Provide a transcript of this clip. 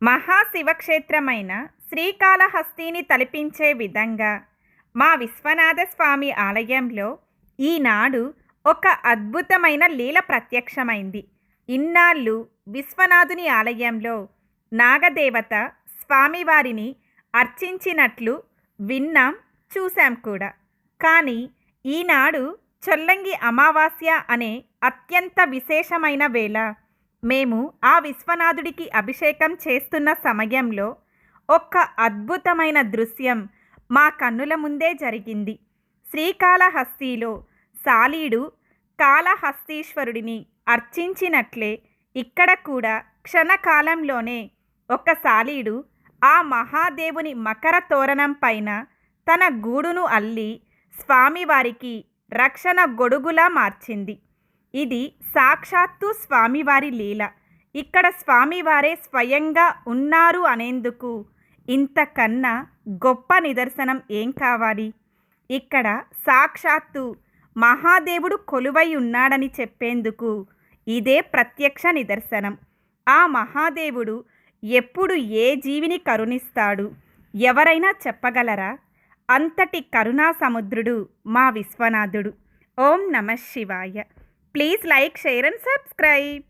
మహాశివక్షేత్రమైన శ్రీకాళహస్తిని తలపించే విధంగా మా విశ్వనాథ స్వామి ఆలయంలో ఈనాడు ఒక అద్భుతమైన లీల ప్రత్యక్షమైంది. ఇన్నాళ్ళు విశ్వనాథుని ఆలయంలో నాగదేవత స్వామివారిని అర్చించినట్లు విన్నాం, చూశాం కూడా. కానీ ఈనాడు చొల్లంగి అమావాస్య అనే అత్యంత విశేషమైన వేళ మేము ఆ విశ్వనాథుడికి అభిషేకం చేస్తున్న సమయంలో ఒక అద్భుతమైన దృశ్యం మా కన్నుల ముందే జరిగింది. శ్రీకాళహస్తిలో సాలీడు కాళహస్తీశ్వరుడిని అర్చించినట్లే ఇక్కడ కూడా క్షణకాలంలోనే ఒక సాలీడు ఆ మహాదేవుని మకర తోరణం పైన తన గూడును అల్లి స్వామివారికి రక్షణ గొడుగులా మార్చింది. ఇది సాక్షాత్తు స్వామివారి లీల. ఇక్కడ స్వామివారే స్వయంగా ఉన్నారు అనేందుకు ఇంతకన్నా గొప్ప నిదర్శనం ఏం కావాలి? ఇక్కడ సాక్షాత్తు మహాదేవుడు కొలువై ఉన్నాడని చెప్పేందుకు ఇదే ప్రత్యక్ష నిదర్శనం. ఆ మహాదేవుడు ఎప్పుడు ఏ జీవిని కరుణిస్తాడు? ఎవరైనా చెప్పగలరా? అంతటి కరుణా సముద్రుడు మా విశ్వనాథుడు. ఓం నమః శివాయ. Please like, share and subscribe.